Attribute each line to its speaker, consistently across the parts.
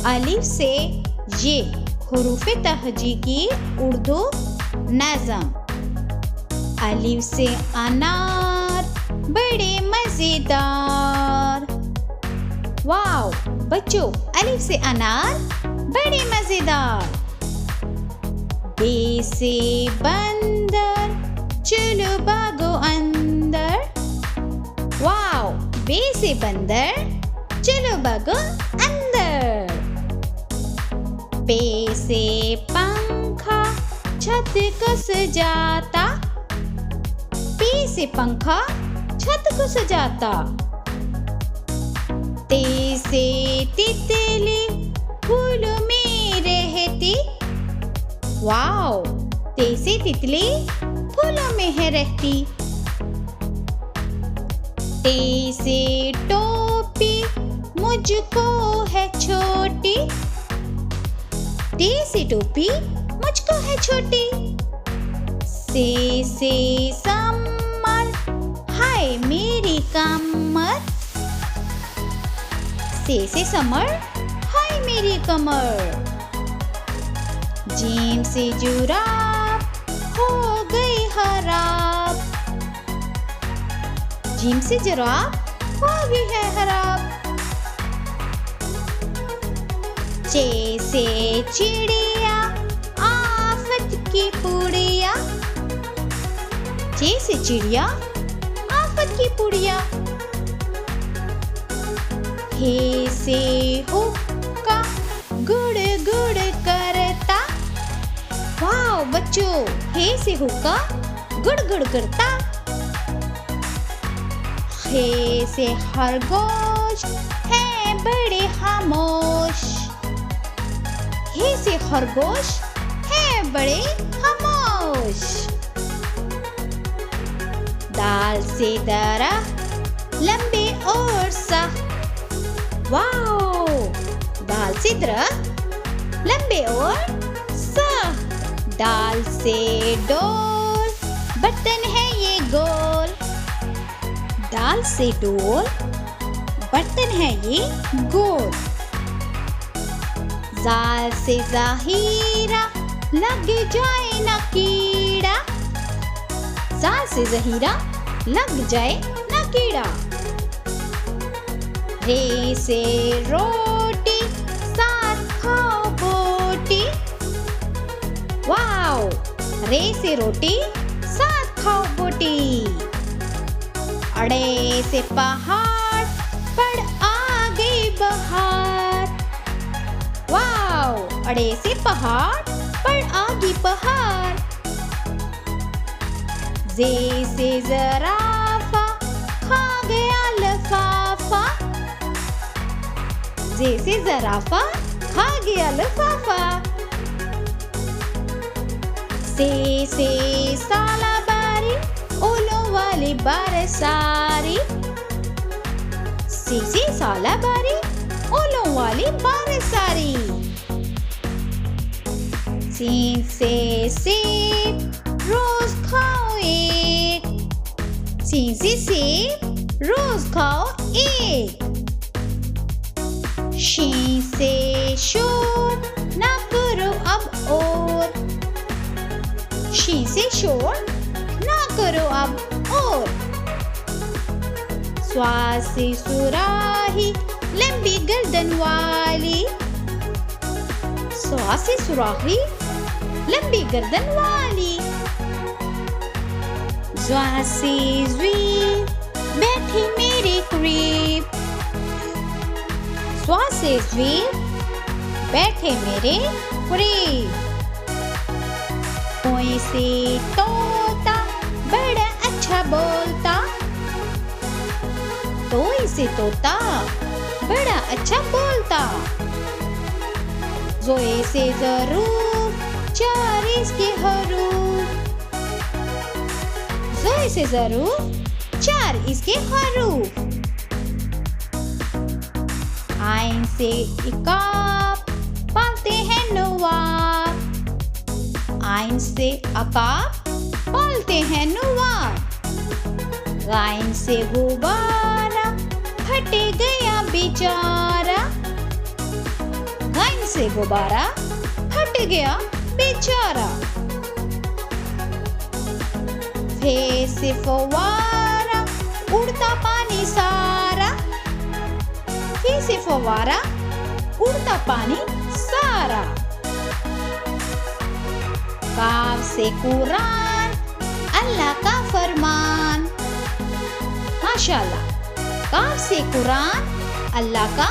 Speaker 1: अलिफ से ये हुरूफ तहजी की उर्दू नज़म। अलिफ से अनार बड़े मज़ेदार। वाओ बच्चों, अलिफ से अनार बड़े मज़ेदार। बे से बंदर चलो भागो अंदर। वाओ, बे से बंदर चलो भागो अंदर। पे से पंखा छत को सजाता। पे से पंखा छत को सजाता। ते से तितली फूलों में रहती। वाओ, ते से तितली फूलों में है रहती। ते से टोपी मुझको है छोटी। ते से टोपी मुझको है छोटी। से समर हाय मेरी कमर। से समर हाय मेरी कमर। जीम से जुराब हो गई खराब। जीम से जुराब हो गई है खराब। चे से चिड़िया आफत की पुड़िया। चे से चिड़िया आफत की पुड़िया। हे से हुक्का गुड़ गुड़ करता। वाओ बच्चों, हे से हुक्का गुड़ गुड़ करता। हे से खरगोश है बड़े खामोश। हे से खरगोश है बड़े खामोश। दाल से दरख्त लंबे और सख्त। वाओ, दाल से दरख्त लंबे और सख्त। दाल से डोल बर्तन है ये गोल। दाल से डोल बर्तन है ये गोल। जाल से ज़हीरा लग जाए ना कीड़ा। जाल से ज़हीरा लग जाए ना कीड़ा। रे से रोटी साथ खाओ बोटी। वाओ, रे से रोटी साथ खाओ बोटी। अड़े से पहाड़ पर आ गई बहार। वाओ, अड़े से पहाड़ पर आ गई बहार। जे से ज़राफ़ा खा गया लफाफा। जे से ज़राफ़ा खा गया लफाफा। से सालाबारी ओलों वाली बारसारी। से सालाबारी ओलों वाली बारसारी। सीन से सेब रोज खाओ एक। सीन से सेब रोज खाओ एक। शी से शोर ना करो अब और। शी से शोर ना करो अब और। स्वा से सुराही लंबी गर्दन वाली। स्वा से सुराही लंबी गर्दन वाली। ज़्वा से ज़्वीर बैठी मेरे करीब। स्वा से ज़्वीर बैठे मेरे करीब। तोय से तोता बड़ा अच्छा बोलता। तोय से तोता बड़ा अच्छा बोलता। ज़ोए से ज़रूफ चार इसके हरूफ। ज़ोए से ज़रूफ चार इसके हरूफ। आइन से इकाब पालते हैं नवाब। आइन से अकाब पालते हैं नवाब। गाइन से गुब्बारा फट गया बेचारा। से गुब्बारा फट गया बेचारा। फे से फव्वारा उड़ता पानी सारा। फे से फव्वारा उड़ता पानी सारा। काफ से कुरान अल्लाह का फरमान। माशाल्लाह, काफ से कुरान अल्लाह का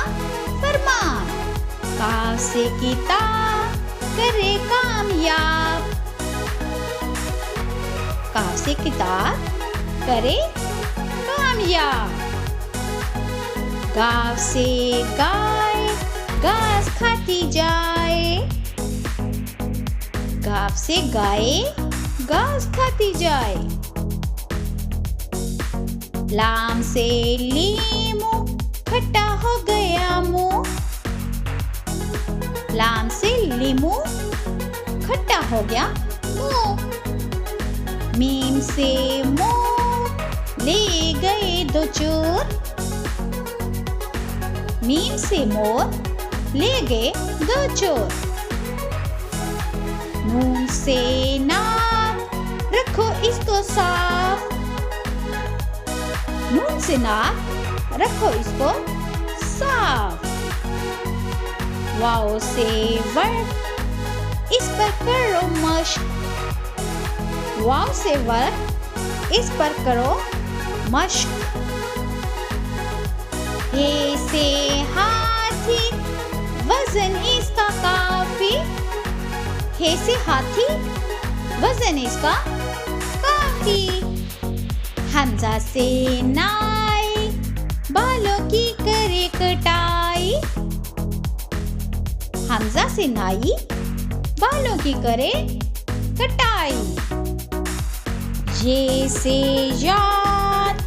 Speaker 1: फरमान। काफ से किताब करे कामयाब। काफ से किताब करे कामयाब। गाफ से गाय घास खाती जाए। गाफ से गाय घास खाती जाए। लाम से लीमू खट्टा हो गया मुंह। लाम से लीमू खट्टा हो गया मुंह। मीम से मोर ले गए दो चोर। मीम से मोर ले गए दो चोर। नून से नाक रखो इसको साफ। नून से नाक रखो इसको साफ। वाव से वर्क इस पर करो मश्क। वाव से वर्क इस पर करो मश्क। हे से हाथी वजन इसका काफी। हे से हाथी वजन इसका काफी। हमजा से नाई बालों की करे कटाई। हमजा से नाई बालों की करे कटाई। ये से याद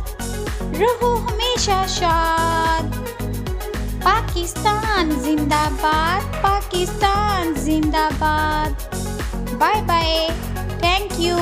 Speaker 1: रहो हमेशा शाद। पाकिस्तान जिंदाबाद। पाकिस्तान जिंदाबाद। Bye bye. Thank you.